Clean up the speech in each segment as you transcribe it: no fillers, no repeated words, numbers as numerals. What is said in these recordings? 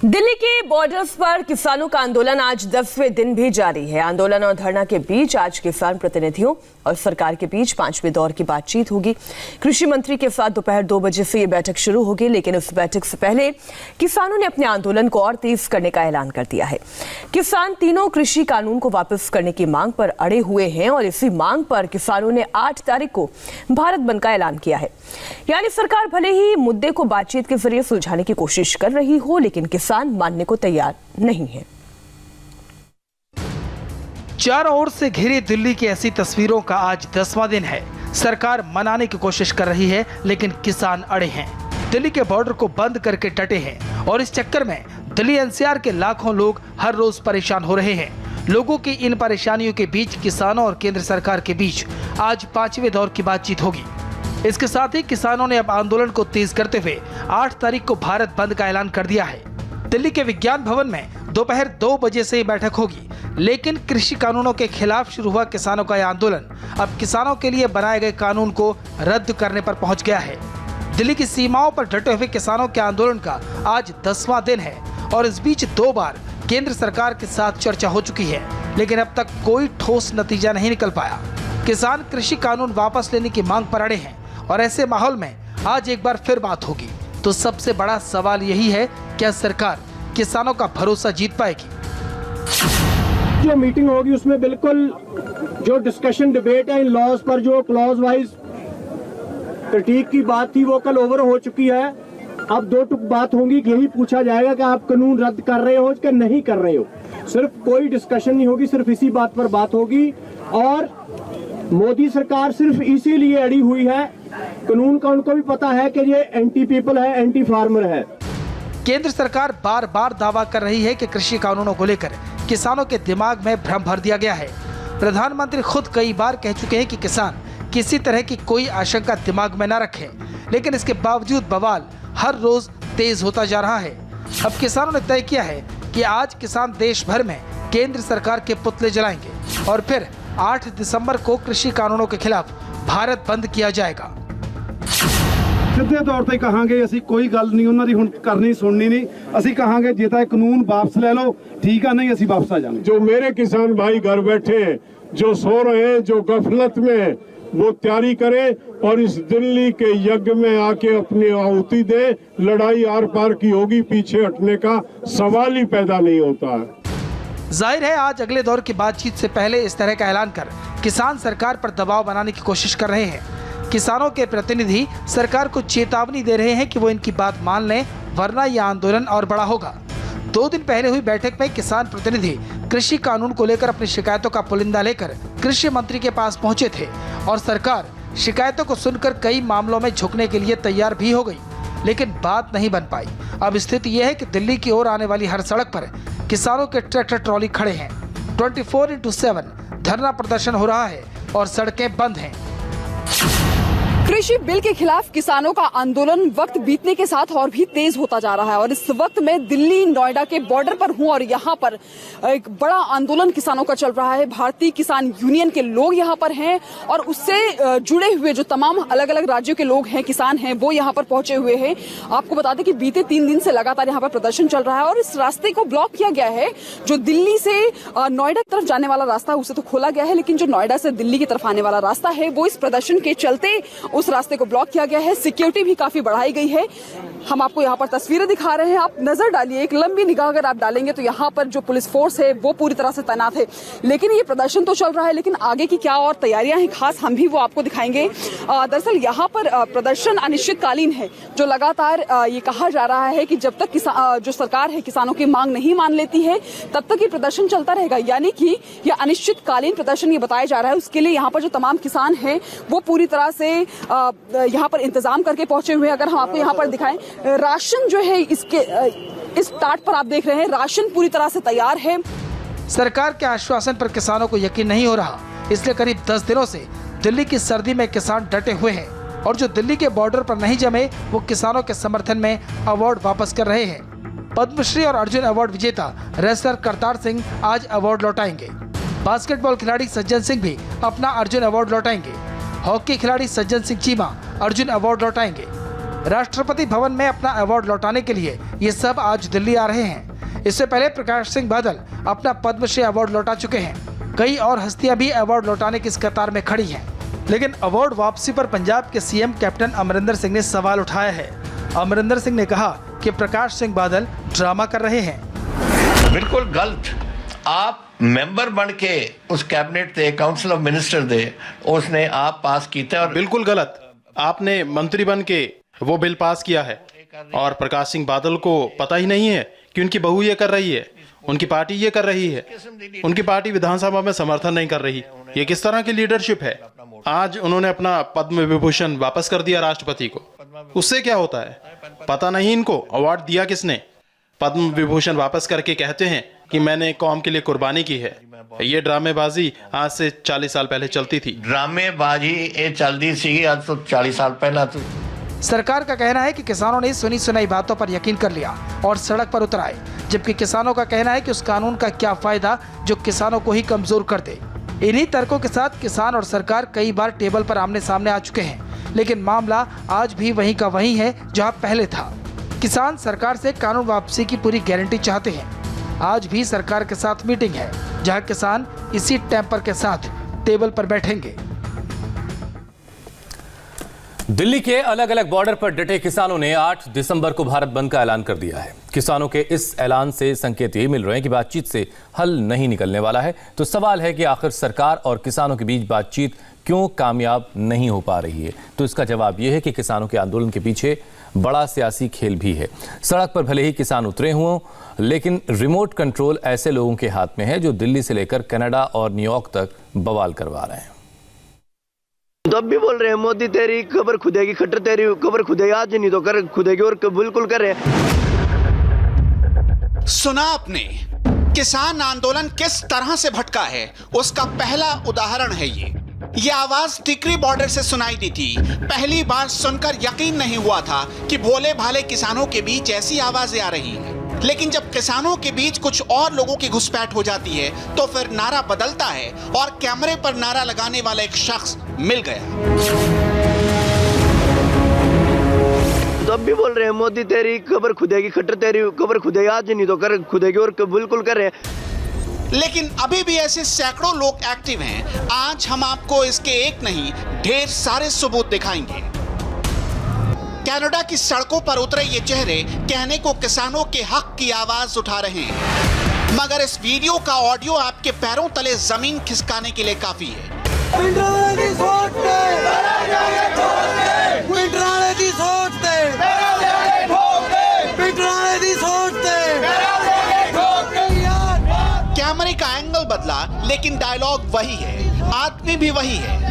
दिल्ली के बॉर्डर्स पर किसानों का आंदोलन आज 10वें दिन भी जारी है। आंदोलन और धरना के बीच आज किसान प्रतिनिधियों और सरकार के बीच 5वें दौर की बातचीत होगी। कृषि मंत्री के साथ दोपहर 2 बजे से ये बैठक शुरू होगी, लेकिन इस बैठक से पहले किसानों ने अपने आंदोलन को और तेज करने का ऐलान कर दिया है। किसान तीनों कृषि कानून को वापस करने की मांग पर अड़े हुए हैं और इसी मांग पर किसानों ने 8 तारीख को भारत बंद का ऐलान किया है। यानी सरकार भले ही मुद्दे को बातचीत के जरिए सुलझाने की कोशिश कर रही हो, लेकिन किसान मानने को तैयार नहीं है। चारों ओर से घिरी दिल्ली की ऐसी तस्वीरों का आज 10वां दिन है। सरकार मनाने की कोशिश कर रही है, लेकिन किसान अड़े हैं। दिल्ली के बॉर्डर को बंद करके डटे हैं और इस चक्कर में दिल्ली एनसीआर के लाखों लोग हर रोज परेशान हो रहे हैं। लोगों की इन परेशानियों के बीच किसानों और केंद्र सरकार के बीच आज 5वें दौर की बातचीत होगी। इसके साथ ही किसानों ने अब आंदोलन को तेज करते हुए 8 तारीख को भारत बंद का ऐलान कर दिया है। दिल्ली के विज्ञान भवन में दोपहर 2 बजे से बैठक होगी, लेकिन कृषि कानूनों के खिलाफ शुरू हुआ किसानों का यह आंदोलन अब किसानों के लिए बनाए गए कानून को रद्द करने पर पहुंच गया है। दिल्ली की सीमाओं पर डटे हुए किसानों के आंदोलन का आज 10वां दिन है और इस बीच 2 बार केंद्र सरकार के साथ चर्चा हो चुकी है, लेकिन अब तक कोई ठोस नतीजा नहीं निकल पाया। किसान कृषि कानून वापस लेने की मांग पर अड़े हैं और ऐसे माहौल में आज एक बार फिर बात होगी। तो सबसे बड़ा सवाल यही है, क्या सरकार किसानों का भरोसा जीत पाएगी? जो मीटिंग होगी उसमें बिल्कुल जो डिस्कशन डिबेट है इन लॉज पर, जो क्लॉज वाइज क्रिटिक की बात थी वो कल ओवर हो चुकी है। अब 2 टुक बात होंगी, यही पूछा जाएगा कि आप कानून रद्द कर रहे हो कि नहीं कर रहे हो। सिर्फ कोई डिस्कशन नहीं होगी, सिर्फ इसी बात पर बात होगी। और मोदी सरकार सिर्फ इसीलिए अड़ी हुई है, कानून का उनको भी पता है कि ये एंटी पीपल है, एंटी फार्मर है। केंद्र सरकार बार बार दावा कर रही है कि कृषि कानूनों को लेकर किसानों के दिमाग में भ्रम भर दिया गया है। प्रधानमंत्री खुद कई बार कह चुके हैं कि किसान किसी तरह की कोई आशंका दिमाग में न रखें, लेकिन इसके बावजूद बवाल हर रोज तेज होता जा रहा है। अब किसानों ने तय किया है कि आज किसान देश भर में केंद्र सरकार के पुतले जलाएंगे और फिर 8 दिसंबर को कृषि कानूनों के खिलाफ भारत बंद किया जाएगा। ਸਿੱਧੇ ਤੌਰ ਤੇ ਕਹਾਂਗੇ ਅਸੀਂ ਕੋਈ ਗੱਲ ਨਹੀਂ ਉਹਨਾਂ ਦੀ ਹੁਣ ਕਰਨੀ ਸੁਣਨੀ ਨਹੀਂ। ਅਸੀਂ ਕਹਾਂਗੇ ਜੇ ਤਾਂ ਇਹ ਕਾਨੂੰਨ ਵਾਪਸ ਲੈ ਲਓ ਠੀਕ ਆ, नहीं ਅਸੀਂ वापस आ जाएंगे। जो मेरे किसान भाई घर बैठे हैं, जो सो रहे हैं, जो गफलत में, वो तैयारी करें और इस दिल्ली के यज्ञ में आके अपनी आहुति दे। लड़ाई आर पार की होगी, पीछे हटने का सवाल ही पैदा नहीं होता है। जाहिर है आज अगले दौर की बातचीत से पहले इस तरह का ऐलान कर किसान सरकार पर दबाव बनाने की कोशिश कर रहे हैं। किसानों के प्रतिनिधि सरकार को चेतावनी दे रहे हैं कि वो इनकी बात मान लें, वरना यह आंदोलन और बड़ा होगा। 2 दिन पहले हुई बैठक में किसान प्रतिनिधि कृषि कानून को लेकर अपनी शिकायतों का पुलिंदा लेकर कृषि मंत्री के पास पहुंचे थे और सरकार शिकायतों को सुनकर कई मामलों में झुकने के लिए तैयार भी हो गई, लेकिन बात नहीं बन पाई। अब स्थिति यह है कि दिल्ली की ओर आने वाली हर सड़क पर किसानों के ट्रैक्टर ट्रॉली खड़े हैं। 24/7 धरना प्रदर्शन हो रहा है और सड़कें बंद हैं। कृषि बिल के खिलाफ किसानों का आंदोलन वक्त बीतने के साथ और भी तेज होता जा रहा है और इस वक्त मैं दिल्ली नोएडा के बॉर्डर पर हूं और यहां पर एक बड़ा आंदोलन किसानों का चल रहा है। भारतीय किसान यूनियन के लोग यहां पर हैं और उससे जुड़े हुए जो तमाम अलग अलग राज्यों के लोग हैं, किसान हैं, वो यहां पर पहुंचे हुए हैं। आपको बता दें कि बीते 3 दिन से लगातार यहां पर प्रदर्शन चल रहा है और इस रास्ते को ब्लॉक किया गया है। जो दिल्ली से नोएडा की तरफ जाने वाला रास्ता है उसे तो खोला गया है, लेकिन जो नोएडा से दिल्ली की तरफ आने वाला रास्ता है वो इस प्रदर्शन के चलते उस रास्ते को ब्लॉक किया गया है। सिक्योरिटी भी काफी बढ़ाई गई है। हम आपको यहाँ पर तस्वीरें दिखा रहे हैं, आप नजर डालिए। एक लंबी निगाह अगर आप डालेंगे तो यहाँ पर जो पुलिस फोर्स है वो पूरी तरह से तैनात है। लेकिन ये प्रदर्शन तो चल रहा है, लेकिन आगे की क्या और तैयारियां हैं खास हम भी वो आपको दिखाएंगे। दरअसल यहाँ पर प्रदर्शन अनिश्चितकालीन है। जो लगातार ये कहा जा रहा है कि जब तक जो सरकार है किसानों की मांग नहीं मान लेती है तब तक ये प्रदर्शन चलता रहेगा। यानी कि यह अनिश्चितकालीन प्रदर्शन ये बताया जा रहा है। उसके लिए यहाँ पर जो तमाम किसान हैं वो पूरी तरह से यहाँ पर इंतजाम करके पहुंचे हुए हैं। अगर हम आपको यहाँ पर दिखाएं, राशन जो है इसके इस टाट पर आप देख रहे हैं, राशन पूरी तरह से तैयार है। सरकार के आश्वासन पर किसानों को यकीन नहीं हो रहा, इसलिए करीब 10 दिनों से दिल्ली की सर्दी में किसान डटे हुए हैं और जो दिल्ली के बॉर्डर पर नहीं जमे वो किसानों के समर्थन में अवार्ड वापस कर रहे हैं। पद्मश्री और अर्जुन अवार्ड विजेता रेसलर करतार सिंह आज अवार्ड लौटाएंगे। बास्केटबॉल खिलाड़ी सज्जन सिंह भी अपना अर्जुन अवार्ड लौटाएंगे। हॉकी खिलाड़ी सज्जन सिंह चीमा अर्जुन अवार्ड लौटाएंगे। राष्ट्रपति भवन में अपना अवार्ड लौटाने के लिए ये सब आज दिल्ली आ रहे हैं। इससे पहले प्रकाश सिंह बादल अपना पद्मश्री अवार्ड लौटा चुके हैं। कई और हस्तियां भी अवार्ड लौटाने की इस कतार में खड़ी हैं। लेकिन अवार्ड वापसी पर पंजाब के सीएम कैप्टन अमरिंदर सिंह ने सवाल उठाया है। अमरिंदर सिंह ने कहा कि प्रकाश सिंह बादल ड्रामा कर रहे हैं। बिल्कुल गलत। आप मैंबर बन के उस कैबिनेट दे काउंसिल ऑफ मिनिस्टर दे उसने आप पास किया और बिल्कुल गलत। आपने मंत्री बन के वो बिल पास किया है और प्रकाश सिंह बादल को पता ही नहीं है कि उनकी बहू ये कर रही है, उनकी पार्टी ये कर रही है, उनकी पार्टी विधानसभा में समर्थन नहीं कर रही। ये किस तरह की लीडरशिप है? आज उन्होंने अपना पद्म विभूषण वापस कर दिया राष्ट्रपति को। उससे क्या होता है? पता नहीं इनको अवार्ड दिया किसने। पद्म विभूषण वापस करके कहते हैं कि मैंने कौम के लिए कुर्बानी की है। ये ड्रामेबाजी आज से 40 साल पहले चलती थी। ड्रामेबाजी ये चलती सी आज तो 40 साल पहला तो। सरकार का कहना है कि किसानों ने सुनी सुनाई बातों पर यकीन कर लिया और सड़क पर उतर आए, जबकि किसानों का कहना है कि उस कानून का क्या फायदा जो किसानों को ही कमजोर कर दे। इन्हीं तर्कों के साथ किसान और सरकार कई बार टेबल पर आमने सामने आ चुके हैं, लेकिन मामला आज भी वहीं का वहीं है जहां पहले था। किसान सरकार से कानून वापसी की पूरी गारंटी चाहते हैं। आज भी सरकार के साथ मीटिंग है, जहां किसान इसी टेम्पर के साथ टेबल पर बैठेंगे। दिल्ली के अलग अलग बॉर्डर पर डटे किसानों ने 8 दिसंबर को भारत बंद का ऐलान कर दिया है। किसानों के इस ऐलान से संकेत ये मिल रहे हैं कि बातचीत से हल नहीं निकलने वाला है। तो सवाल है कि आखिर सरकार और किसानों के बीच बातचीत क्यों कामयाब नहीं हो पा रही है? तो इसका जवाब यह है कि किसानों के आंदोलन के पीछे बड़ा सियासी खेल भी है। सड़क पर भले ही किसान उतरे हों, लेकिन रिमोट कंट्रोल ऐसे लोगों के हाथ में है जो दिल्ली से लेकर कनाडा और न्यूयॉर्क तक बवाल करवा रहे हैं। तो अब भी बोल रहे हैं मोदी तेरी कब्र खुदेगी, खट्टर तेरी कब्र खुदेगी, आज नहीं तो कर खुदेगी और बिल्कुल कर रहे हैं। सुना आपने किसान आंदोलन किस तरह से भटका है, उसका पहला उदाहरण है ये आवाज टिकरी बॉर्डर से सुनाई दी थी। पहली बार सुनकर यकीन नहीं हुआ था कि भोले भाले किसानों के बीच ऐसी आवाजें आ रही हैं। लेकिन जब किसानों के बीच कुछ और लोगों की घुसपैठ हो जाती है तो फिर नारा बदलता है और कैमरे पर नारा लगाने वाला एक शख्स मिल गया। तो अब भी बोल रहे हैं मोदी तेरी कब्र खुदेगी, खट्टर तेरी कब्र खुदेगी, आज नहीं तो कर खुदेगी और बिल्कुल कर रहे हैं। लेकिन अभी भी ऐसे सैकड़ों लोग एक्टिव हैं। आज हम आपको इसके एक नहीं ढेर सारे सबूत दिखाएंगे। कनाडा की सड़कों पर उतरे ये चेहरे कहने को किसानों के हक की आवाज उठा रहे हैं, मगर इस वीडियो का ऑडियो आपके पैरों तले जमीन खिसकाने के लिए काफी है। कैमरे का एंगल बदला लेकिन डायलॉग वही है, आदमी भी वही है।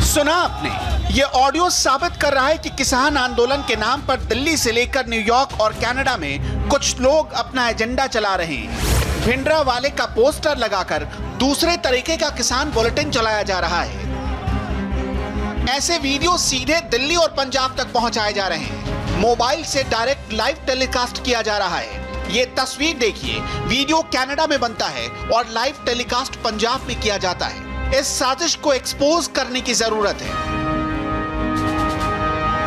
सुना आपने, ये ऑडियो साबित कर रहा है कि किसान आंदोलन के नाम पर दिल्ली से लेकर न्यूयॉर्क और कनाडा में कुछ लोग अपना एजेंडा चला रहे हैं। भिंडरा वाले का पोस्टर लगाकर दूसरे तरीके का किसान बुलेटिन चलाया जा रहा है। ऐसे वीडियो सीधे दिल्ली और पंजाब तक पहुंचाए जा रहे हैं। मोबाइल से डायरेक्ट लाइव टेलीकास्ट किया जा रहा है। ये तस्वीर देखिए, वीडियो कनाडा में बनता है और लाइव टेलीकास्ट पंजाब में किया जाता है। इस साजिश को एक्सपोज करने की जरूरत है।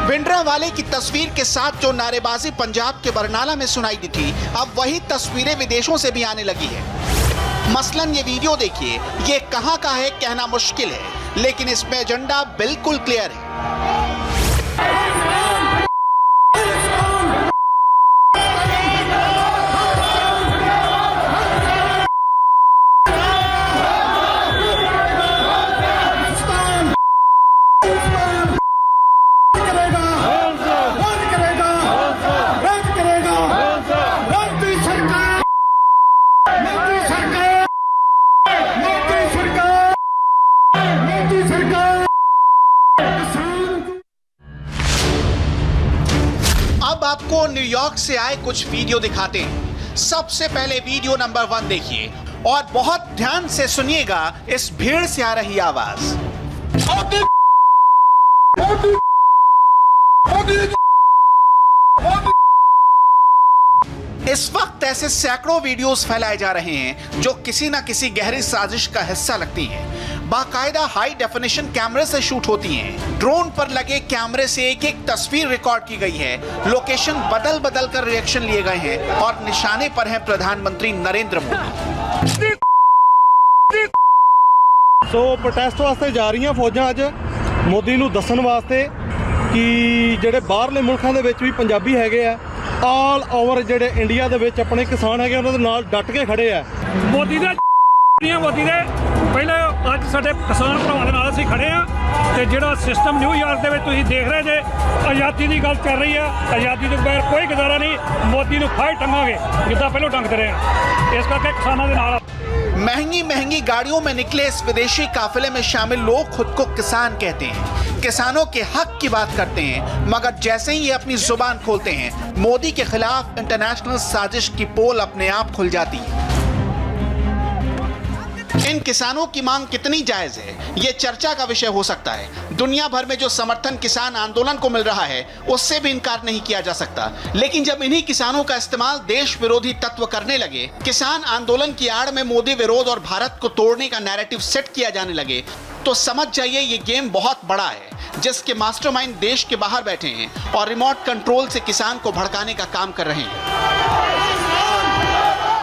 भिंडरा वाले की तस्वीर के साथ जो नारेबाजी पंजाब के बरनाला में सुनाई दी थी, अब वही तस्वीरें विदेशों से भी आने लगी है। मसलन ये वीडियो देखिए, ये कहां का है कहना मुश्किल है, लेकिन इसमें एजेंडा बिल्कुल क्लियर है। आपको न्यूयॉर्क से आए कुछ वीडियो दिखाते हैं। सबसे पहले वीडियो नंबर 1 देखिए और बहुत ध्यान से सुनिएगा इस भीड़ से आ रही आवाज। इस वक्त ऐसे सैकड़ों वीडियोस फैलाए जा रहे हैं जो किसी न किसी गहरी साजिश का हिस्सा लगती हैं। बाकायदा हाई डेफिनेशन कैमरे से शूट होती हैं। ड्रोन पर लगे कैमरे से एक एक तस्वीर रिकॉर्ड की गई है। लोकेशन बदल बदल कर रिएक्शन लिए गए हैं और निशाने पर है प्रधानमंत्री नरेंद्र मोदी। सो प्रोटेस्ट वास्ते जा रही फौजां अज मोदी नूं दस्सण वास्ते कि ਜਿਹੜੇ ਬਾਹਰਲੇ ਮੁਲਕਾਂ ਦੇ ਵਿੱਚ ਵੀ ਪੰਜਾਬੀ ਹੈਗੇ ਆ ਆਲ ਓਵਰ ਜਿਹੜੇ ਇੰਡੀਆ ਦੇ ਵਿੱਚ ਆਪਣੇ ਕਿਸਾਨ ਹੈਗੇ ਉਹਨਾਂ ਦੇ ਨਾਲ ਡਟ ਕੇ ਖੜੇ ਆ ਮੋਦੀ ਦੇ ਪਹਿਲੇ ਅੱਜ ਸਾਡੇ ਕਿਸਾਨ ਭਰਾਵਾਂ ਦੇ ਨਾਲ ਅਸੀਂ ਖੜੇ ਆ ਤੇ ਜਿਹੜਾ ਸਿਸਟਮ ਨਿਊਯਾਰਕ ਦੇ ਵਿੱਚ ਤੁਸੀਂ ਦੇਖ ਰਹੇ ਜੇ ਆਜ਼ਾਦੀ ਦੀ ਗੱਲ ਚੱਲ ਰਹੀ ਆ ਆਜ਼ਾਦੀ ਤੋਂ ਬਗੈਰ ਕੋਈ ਗੁਜ਼ਾਰਾ ਨਹੀਂ ਮੋਦੀ ਨੂੰ ਫਾਇਰ ਟੰਗਾਂਗੇ ਜਿੱਦਾਂ ਪਹਿਲਾਂ ਟੰਗਦੇ ਰਹੇ ਆ ਇਸ ਕਰਕੇ ਕਿਸਾਨਾਂ ਦੇ ਨਾਲ महंगी महंगी गाड़ियों में निकले इस विदेशी काफिले में शामिल लोग खुद को किसान कहते हैं, किसानों के हक की बात करते हैं, मगर जैसे ही ये अपनी जुबान खोलते हैं मोदी के खिलाफ इंटरनेशनल साजिश की पोल अपने आप खुल जाती है। इन किसानों की मांग कितनी जायज है ये चर्चा का विषय हो सकता है। दुनिया भर में जो समर्थन किसान आंदोलन को मिल रहा है उससे भी इनकार नहीं किया जा सकता, लेकिन जब इन्हीं किसानों का इस्तेमाल देश विरोधी तत्व करने लगे, किसान आंदोलन की आड़ में मोदी विरोध और भारत को तोड़ने का नैरेटिव सेट किया जाने लगे, तो समझ जाइए ये गेम बहुत बड़ा है जिसके मास्टरमाइंड देश के बाहर बैठे हैं और रिमोट कंट्रोल से किसान को भड़काने का काम कर रहे हैं।